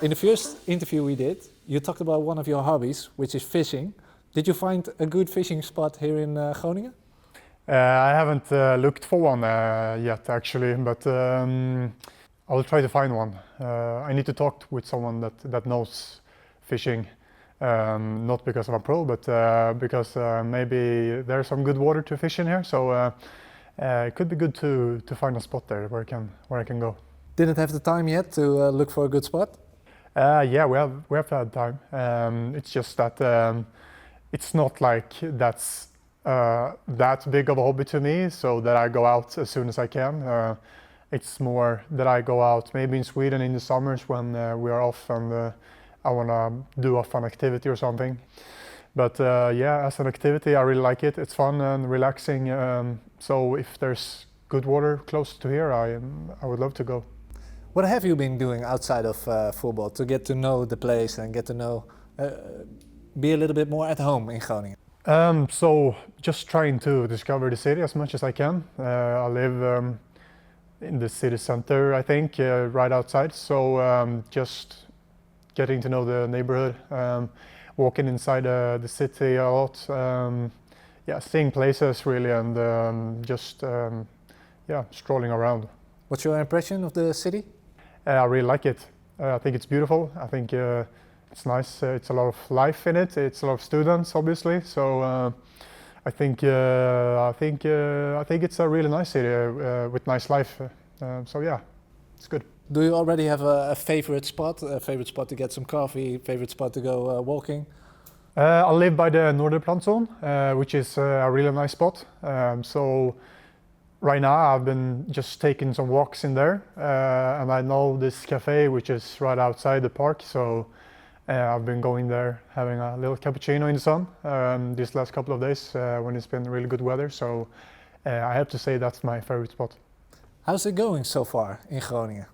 In the first interview we did, you talked about one of your hobbies, which is fishing. Did you find a good fishing spot here in Groningen? I haven't looked for one yet, actually, but I'll try to find one. I need to talk with someone that knows fishing, not because I'm a pro, but because maybe there's some good water to fish in here. So it could be good to find a spot there where I can go. Didn't have the time yet to look for a good spot? Yeah, we have had time. It's just that it's not like that's that big of a hobby to me, so that I go out as soon as I can. It's more that I go out maybe in Sweden in the summers when we are off and I want to do a fun activity or something. But yeah, as an activity, I really like it. It's fun and relaxing. So if there's good water close to here, I would love to go. What have you been doing outside of football to get to know the place and get to know, be a little bit more at home in Groningen? So just trying to discover the city as much as I can. I live in the city center, I think, right outside. So just getting to know the neighborhood, walking inside the city a lot. Yeah, seeing places really, and just yeah, strolling around. What's your impression of the city? I really like it. I think it's beautiful. I think it's nice. It's a lot of life in it. It's a lot of students, obviously. So I think it's a really nice city with nice life. So yeah, it's good. Do you already have a favorite spot? A favorite spot to get some coffee? Favorite spot to go walking? I live by the Noorden, which is a really nice spot. So right now I've been just taking some walks in there, and I know this cafe which is right outside the park. So I've been going there, having a little cappuccino in the sun these last couple of days when it's been really good weather. So I have to say that's my favorite spot. How's it going so far in Groningen?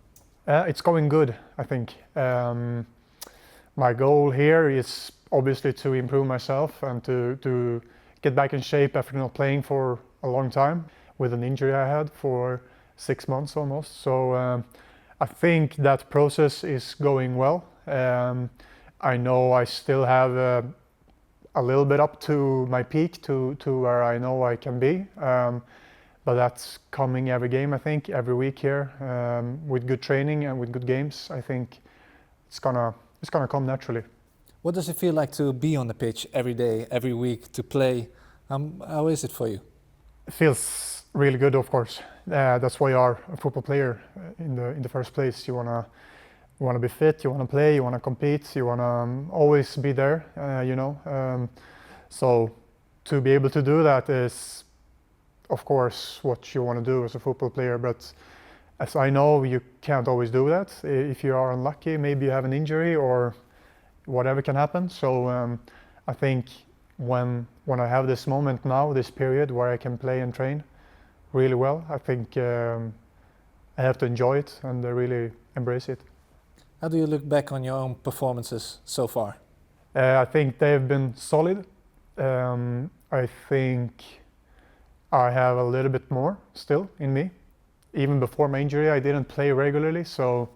It's going good, I think. My goal here is obviously to improve myself and to get back in shape after not playing for a long time with an injury I had for 6 months almost. So I think that process is going well. I know I still have a little bit up to my peak to where I know I can be. But that's coming every game, I think, every week here with good training and with good games. I think it's gonna come naturally. What does it feel like to be on the pitch every day, every week, to play? How is it for you? It feels really good, of course. That's why you are a football player in the first place. You wanna be fit, you wanna play, you wanna compete, you wanna always be there. You know, so to be able to do that is, of course, what you want to do as a football player. But as I know, you can't always do that. If you are unlucky, maybe you have an injury or whatever can happen. So I think when I have this moment now, this period where I can play and train really well, I think I have to enjoy it and really embrace it. How do you look back on your own performances so far? I think they've been solid. I think I have a little bit more still in me. Even before my injury, I didn't play regularly. So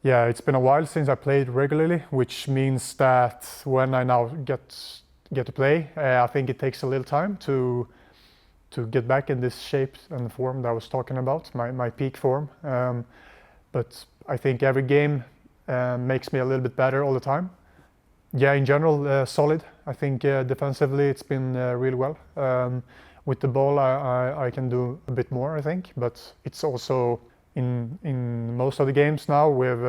yeah, it's been a while since I played regularly, which means that when I now get to play, I think it takes a little time to get back in this shape and form that I was talking about, my peak form. But I think every game makes me a little bit better all the time. Yeah, in general, solid. I think defensively it's been really well. With the ball, I can do a bit more, I think. But it's also in most of the games now we've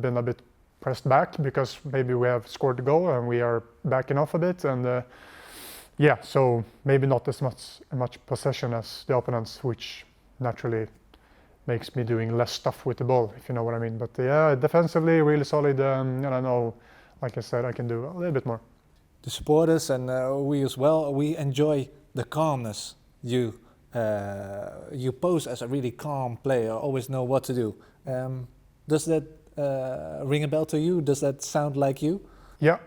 been a bit pressed back because maybe we have scored the goal and we are backing off a bit. And yeah, so maybe not as much possession as the opponents, which naturally makes me doing less stuff with the ball, if you know what I mean. But yeah, defensively really solid, and I know, like I said, I can do a little bit more. The supporters and we as well, we enjoy the calmness you pose as a really calm player, always know what to do. Does that ring a bell to you? Does that sound like you? Yeah,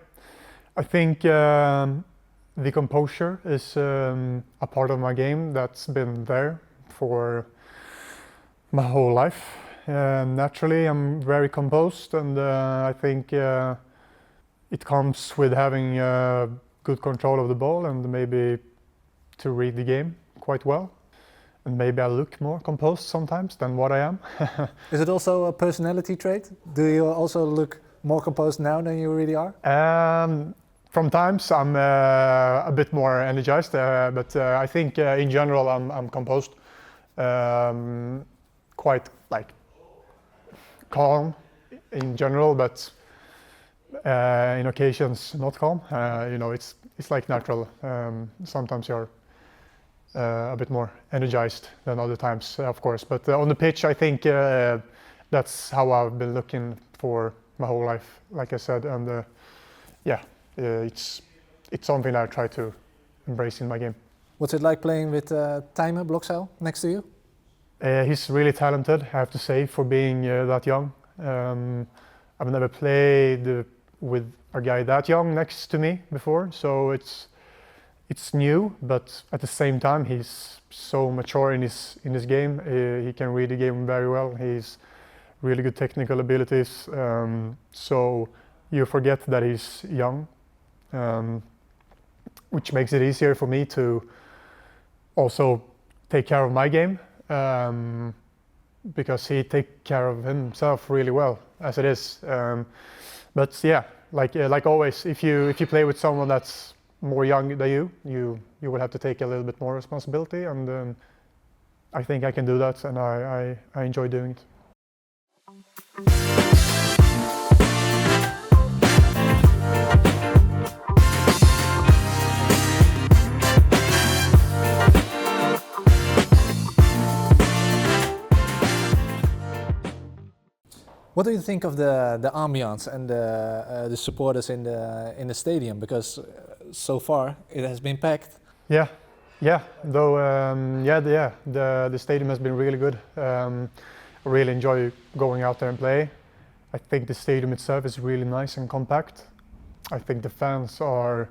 I think the composure is a part of my game that's been there for my whole life. Naturally, I'm very composed, and I think it comes with having good control of the ball and maybe to read the game quite well. And maybe I look more composed sometimes than what I am. Is it also a personality trait? Do you also look more composed now than you really are? From times I'm a bit more energized, but I think in general I'm composed, quite like calm in general, but in occasions not calm. It's like natural. Sometimes you're a bit more energized than other times, of course. But on the pitch, I think that's how I've been looking for my whole life, like I said, and it's something I try to embrace in my game. What's it like playing with Thijmen Blokzijl next to you? He's really talented, I have to say, for being that young. I've never played with a guy that young next to me before, so it's new, but at the same time he's so mature in his game. He can read the game very well. He's really good technical abilities, so you forget that he's young, which makes it easier for me to also take care of my game, because he takes care of himself really well as it is. But yeah, like always, if you play with someone that's more young than you will have to take a little bit more responsibility, and I think I can do that, and I enjoy doing it. What do you think of the ambiance and the supporters in the stadium? Because so far it has been packed. Yeah. Though the stadium has been really good. I really enjoy going out there and play. I think the stadium itself is really nice and compact. I think the fans are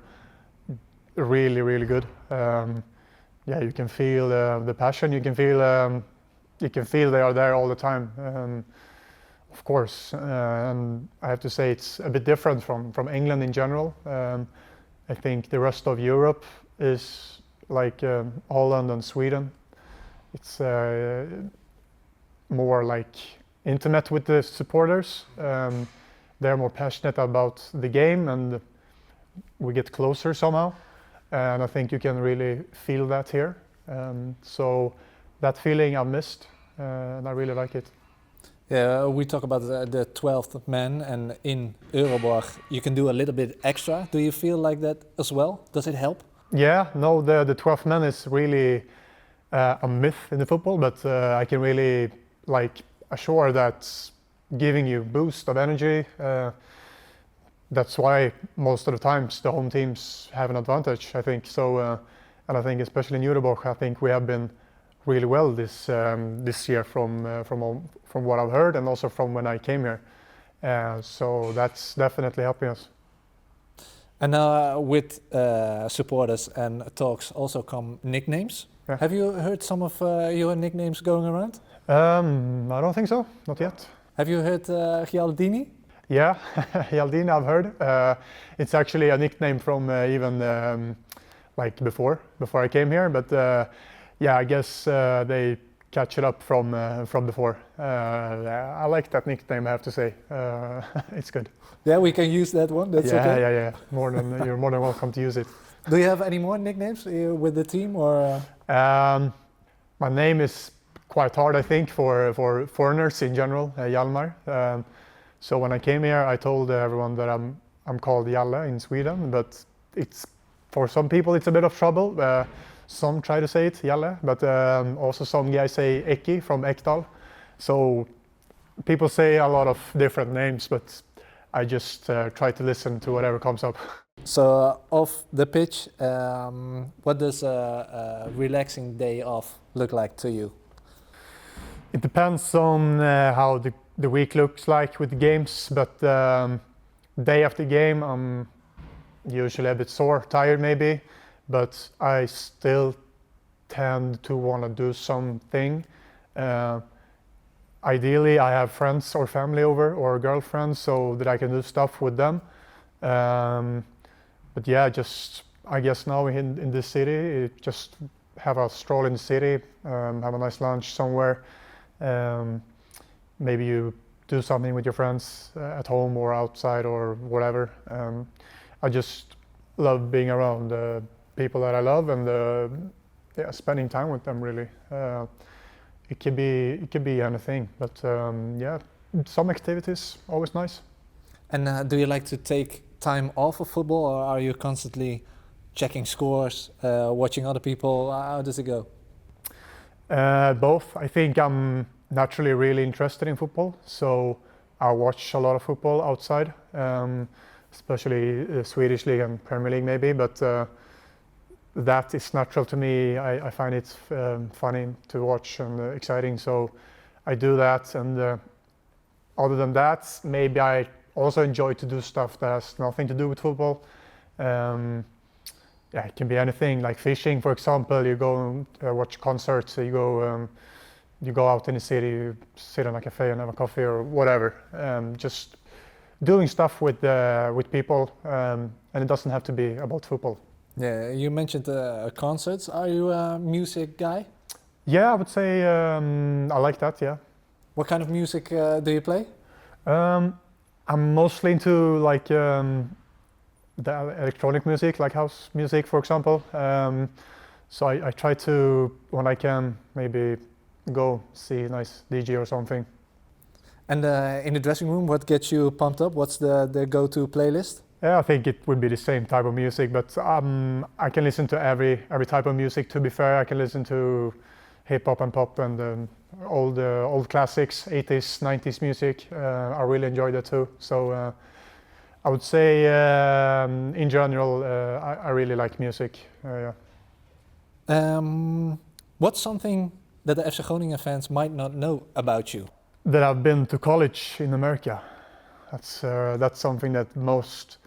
really, really good. You can feel the passion. You can feel they are there all the time. Of course, and I have to say it's a bit different from England in general. I think the rest of Europe is like Holland and Sweden. It's more like intimate with the supporters. They're more passionate about the game, and we get closer somehow. And I think you can really feel that here. So that feeling I've missed, and I really like it. Yeah, we talk about the 12th man, and in Euroborg you can do a little bit extra. Do you feel like that as well? Does it help? Yeah, no, the 12th man is really a myth in the football, but I can really assure that's giving you boost of energy. That's why most of the times the home teams have an advantage, I think. So, and I think especially in Euroborg, I think we have been really well this year from what I've heard, and also from when I came here. So that's definitely helping us. And with supporters and talks also come nicknames. Yeah. Have you heard some of your nicknames going around? I don't think so, not yet. Have you heard Gjaldini? Yeah, Gjaldini I've heard. It's actually a nickname from even before I came here, but I guess they catch it up from before. I like that nickname, I have to say. It's good. Yeah, we can use that one. That's okay. Yeah. You're more than welcome to use it. Do you have any more nicknames with the team, or? My name is quite hard, I think, for foreigners in general, Hjalmar. So when I came here, I told everyone that I'm called Jalle in Sweden, but it's for some people it's a bit of trouble. Some try to say it Jalle, but also some guys say Eki from Ekdal. So people say a lot of different names, but I just try to listen to whatever comes up. So off the pitch, what does a relaxing day off look like to you? It depends on how the week looks like with the games, but day after game I'm usually a bit sore, tired maybe, but I still tend to want to do something. ideally I have friends or family over or girlfriends so that I can do stuff with them. But yeah, just I guess now in the city, just have a stroll in the city, have a nice lunch somewhere. Maybe you do something with your friends at home or outside or whatever. I just love being around the people that I love and yeah, spending time with them really. It could be anything, but yeah, some activities always nice. And do you like to take time off of football, or are you constantly checking scores, watching other people? How does it go? Both. I think I'm naturally really interested in football, so I watch a lot of football outside, especially the Swedish league and Premier League maybe, but that is natural to me. I find it funny to watch and exciting, so I do that. And other than that, maybe I also enjoy to do stuff that has nothing to do with football. Yeah, it can be anything, like fishing, for example. You go watch concerts, you go out in the city, you sit in a cafe and have a coffee or whatever. Just doing stuff with people, and it doesn't have to be about football. Yeah, you mentioned concerts. Are you a music guy? Yeah, I would say I like that, yeah. What kind of music do you play? I'm mostly into like the electronic music, like house music, for example. So I try to, when I can, maybe go see a nice DJ or something. And in the dressing room, what gets you pumped up? What's the go-to playlist? Yeah, I think it would be the same type of music, but I can listen to every type of music. To be fair, I can listen to hip hop and pop and all the old classics, 80s, 90s music. I really enjoy that too. So I would say, in general, I really like music. Yeah. What's something that the FC Groningen fans might not know about you? That I've been to college in America. That's something that most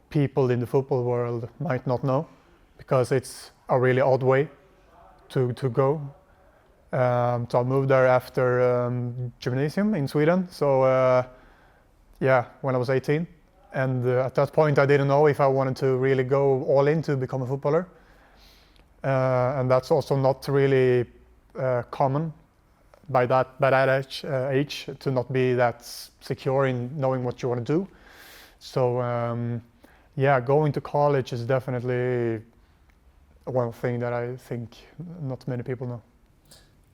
people in the football world might not know, because it's a really odd way to go. So I moved there after gymnasium in Sweden. So yeah, when I was 18, and at that point I didn't know if I wanted to really go all in to become a footballer, and that's also not really common by that age to not be that secure in knowing what you want to do. So yeah, going to college is definitely one thing that I think not many people know.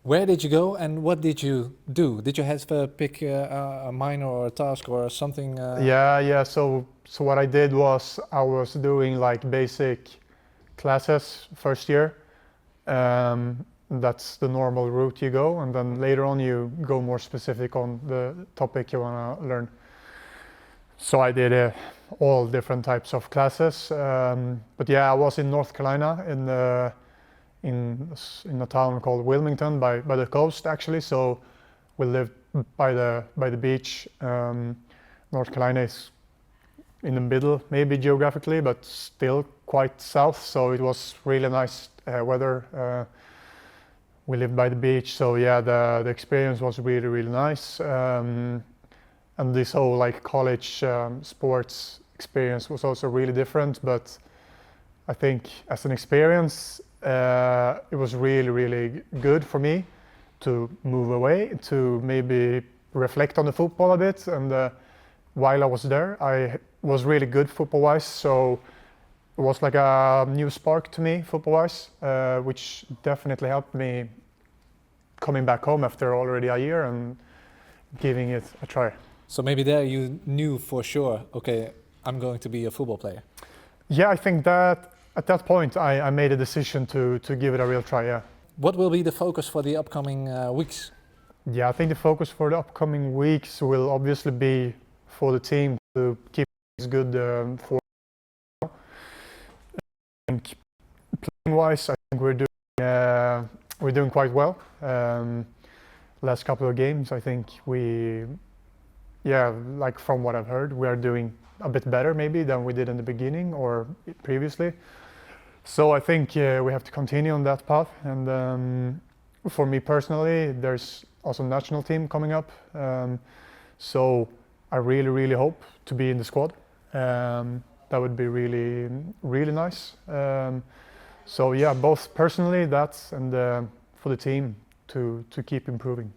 Where did you go and what did you do? Did you have to pick a minor or a task or something? Yeah. So what I did was I was doing like basic classes first year. That's the normal route you go, and then later on you go more specific on the topic you want to learn. So I did all different types of classes. But yeah, I was in North Carolina in a town called Wilmington by the coast actually. So we lived by the beach. North Carolina is in the middle, maybe geographically, but still quite south. So it was really nice weather. We lived by the beach, so yeah, the experience was really nice. And this whole like college sports experience was also really different. But I think as an experience, it was really good for me to move away, to maybe reflect on the football a bit. And while I was there, I was really good football-wise. So it was like a new spark to me football-wise, which definitely helped me coming back home after already a year and giving it a try. So maybe there you knew for sure, okay, I'm going to be a football player. Yeah, I think that at that point I made a decision to give it a real try, yeah. What will be the focus for the upcoming weeks? Yeah, I think the focus for the upcoming weeks will obviously be for the team to keep things good for. And playing-wise, I think we're doing quite well. Last couple of games, I think like from what I've heard, we are doing a bit better maybe than we did in the beginning or previously. So I think we have to continue on that path. And for me personally, there's also national team coming up. So I really hope to be in the squad. That would be really nice. So yeah, both personally, and for the team to keep improving.